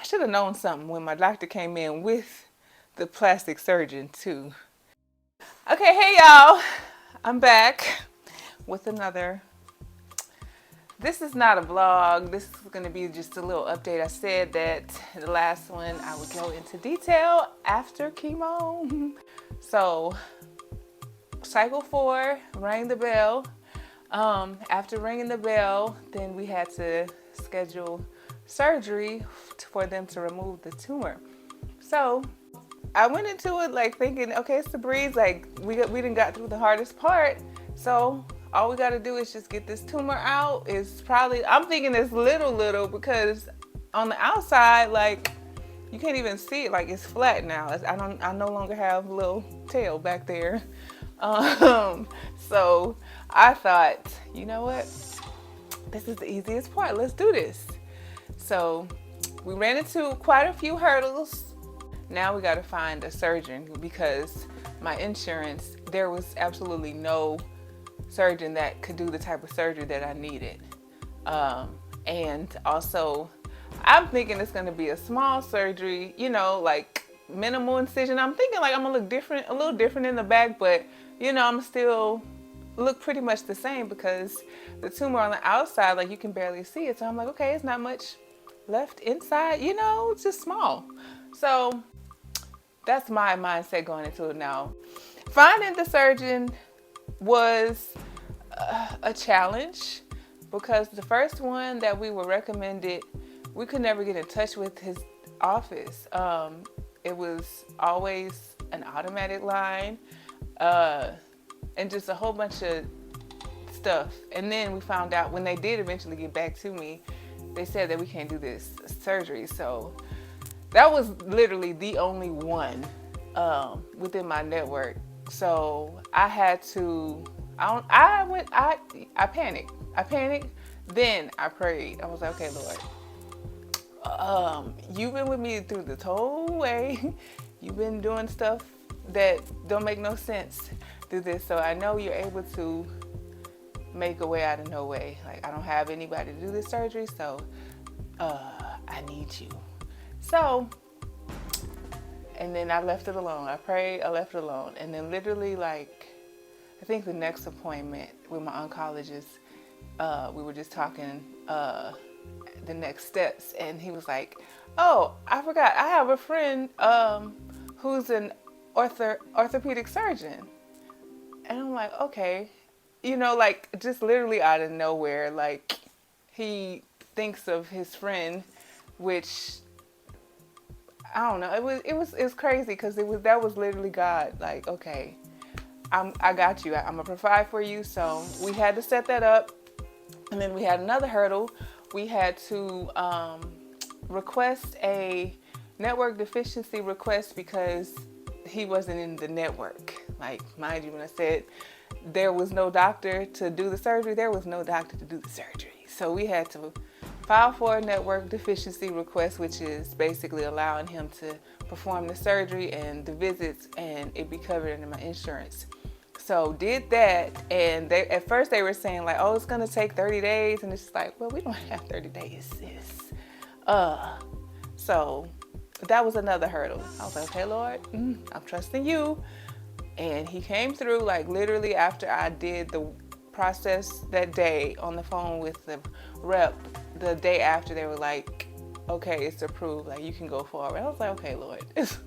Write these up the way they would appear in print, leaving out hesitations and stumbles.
should have known something when my doctor came in with the plastic surgeon too. Okay, hey y'all, I'm back with another. This is not a vlog. This is going to be just a little update. I said that the last one I would go into detail after chemo. So cycle 4 rang the bell. After ringing the bell, then we had to schedule surgery for them to remove the tumor. So I went into it like thinking, okay, it's the breeze. Like we done got through the hardest part. So all we got to do is just get this tumor out. It's probably, I'm thinking it's little because on the outside, like you can't even see it. Like it's flat now. I no longer have a little tail back there. So I thought, you know what? This is the easiest part. Let's do this. So we ran into quite a few hurdles. Now we got to find a surgeon because my insurance, there was absolutely no surgeon that could do the type of surgery that I needed. And also, I'm thinking it's going to be a small surgery, you know, like minimal incision. I'm thinking like I'm going to look different, a little different in the back, but you know, I'm still look pretty much the same because the tumor on the outside, like you can barely see it. So I'm like, okay, it's not much left inside, you know, it's just small. So that's my mindset going into it now. Finding the surgeon was a challenge because the first one that we were recommended, we could never get in touch with his office. It was always an automatic line. And just a whole bunch of stuff. And then we found out when they did eventually get back to me, they said that we can't do this surgery. So that was literally the only one within my network. So I had to, I panicked. Then I prayed. I was like, okay, Lord, you've been with me through this whole way. You've been doing stuff that don't make no sense through this. So I know you're able to make a way out of no way. Like I don't have anybody to do this surgery, so I need you. So, and then I left it alone. I prayed, I left it alone. And then literally like, I think the next appointment with my oncologist, we were just talking the next steps. And he was like, oh, I forgot. I have a friend who's an orthopedic surgeon. And I'm like, okay, you know, like just literally out of nowhere, like he thinks of his friend, which I don't know. It was crazy because that was literally God. Like, okay, I got you. I'm gonna provide for you. So we had to set that up, and then we had another hurdle. We had to request a network deficiency request because he wasn't in the network. Like, mind you, when I said there was no doctor to do the surgery, there was no doctor to do the surgery. So we had to file for a network deficiency request, which is basically allowing him to perform the surgery and the visits and it be covered under my insurance. So did that, and at first they were saying like, oh, it's gonna take 30 days. And it's like, well, we don't have 30 days, sis. So that was another hurdle. I was like, okay, Lord, I'm trusting you. And he came through like literally after I did the process that day on the phone with the rep. The day after they were like, okay, it's approved. Like you can go forward. I was like, okay, Lord, it's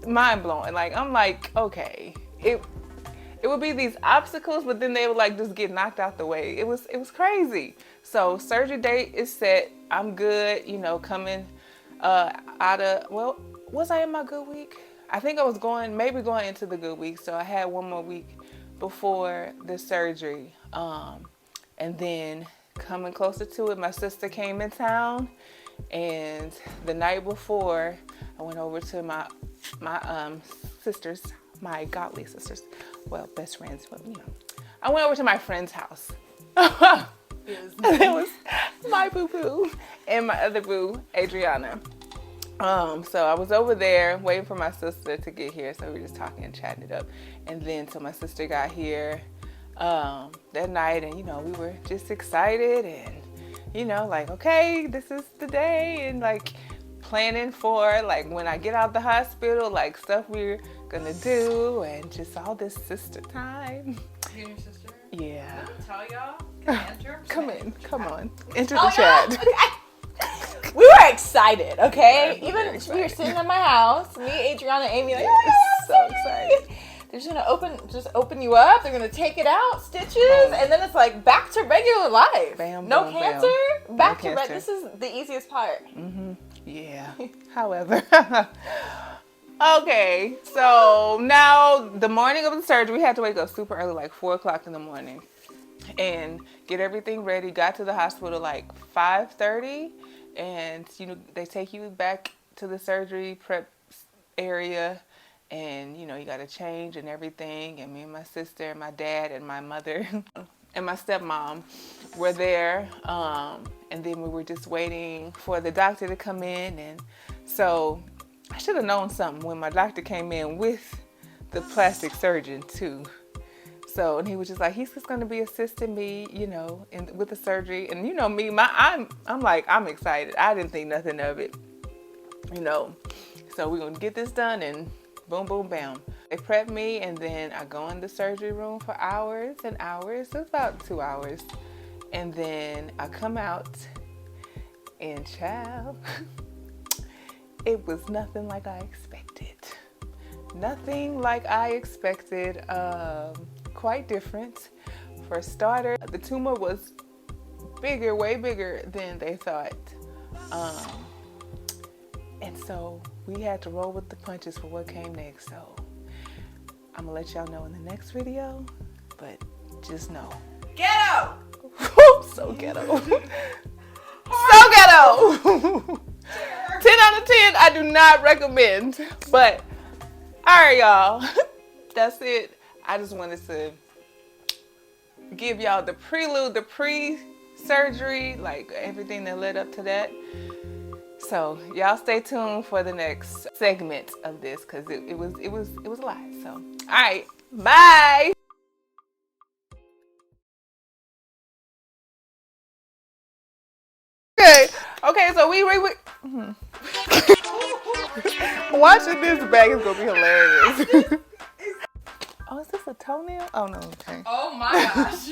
mind blowing. Like, I'm like, okay, it would be these obstacles, but then they would like just get knocked out the way. It was crazy. So surgery date is set. I'm good, you know, coming out of, well, was I in my good week? I think I was maybe going into the good week. So I had one more week before the surgery. And then coming closer to it, my sister came in town, and the night before I went over to my sisters, my godly sisters, well, best friends, but you know, I went over to my friend's house. It was my boo-boo and my other boo, Adriana. So I was over there waiting for my sister to get here. So we were just talking and chatting it up. And then so my sister got here that night, and you know, we were just excited, and you know, like, okay, this is the day, and like planning for like when I get out the hospital, like stuff we're gonna do, and just all this sister time. You and your sister? Yeah. Let me tell y'all. Can I enter? Come in, come on. Enter the chat. Okay. We were excited, okay? Yeah, Even excited. we were sitting in my house, me, Adriana, and Amy, like, So excited. they're just gonna open you up. They're gonna take it out, stitches, and then it's like back to regular life. Bam, no bam, cancer. bam. Back No to cancer. This is the easiest part. Yeah. However. Okay, so now the morning of the surgery, we had to wake up super early, like 4 o'clock in the morning, and get everything ready. Got to the hospital like 5:30, and you know they take you back to the surgery prep area, and you know you got to change and everything. And me and my sister, and my dad, and my mother, and my stepmom were there, and then we were just waiting for the doctor to come in, and so. I should have known something when my doctor came in with the plastic surgeon too. So, and he was just like, he's just gonna be assisting me, you know, with the surgery. And you know me, I'm like, I'm excited. I didn't think nothing of it, you know. So we're gonna get this done, and boom, boom, bam. They prep me, and then I go in the surgery room for hours and hours. It's about 2 hours, and then I come out, and child. It was nothing like I expected. Nothing like I expected. Quite different. For starter, the tumor was bigger, way bigger than they thought. And so we had to roll with the punches for what came next. So I'm gonna let y'all know in the next video, but just know. Ghetto! So ghetto. So ghetto! 10 out of 10, I do not recommend. But, all right, y'all. That's it. I just wanted to give y'all the prelude, the pre-surgery, like everything that led up to that. So, y'all stay tuned for the next segment of this, because it was a lot. So, all right, bye. Okay, so we watching this back is gonna be hilarious. Oh, is this a toenail? Oh no, okay. Oh my gosh.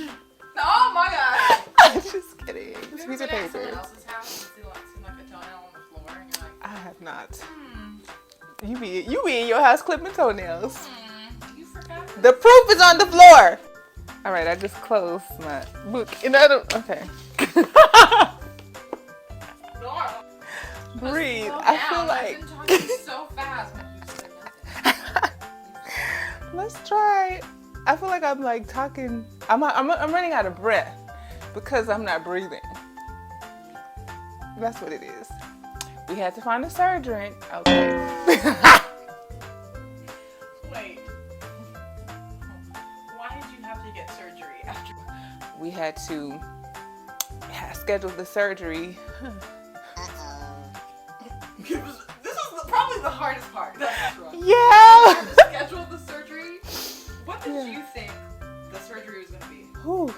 Oh my gosh. I'm just kidding. It's a piece of At someone paper. else's house and see like a toenail on the floor, and you're like, I have not. You be in your house clipping toenails. You forgot. The proof is on the floor. All right, I just closed my book. Okay. Breathe. I feel like. I've been talking so fast. You said nothing. Let's try. I feel like I'm like talking. I'm running out of breath because I'm not breathing. That's what it is. We had to find a surgeon. Okay. Wait. Why did you have to get surgery after? We had to schedule the surgery. This is probably the hardest part. That's wrong. Yeah. Schedule the surgery. What did you think the surgery was going to be? Whew.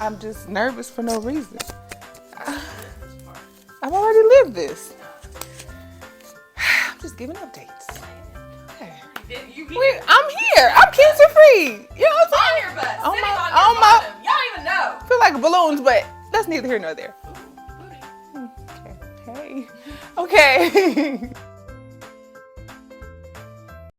I'm just nervous for no reason. This part. I've already lived this. I'm just giving updates. Okay. Wait, I'm here. I'm cancer free. You know what I'm On saying? your butt. On Sitting my- on your on my- bottom. Y'all don't even know. I feel like balloons, but that's neither here nor there. Ooh, booty. Okay. Hey. Okay.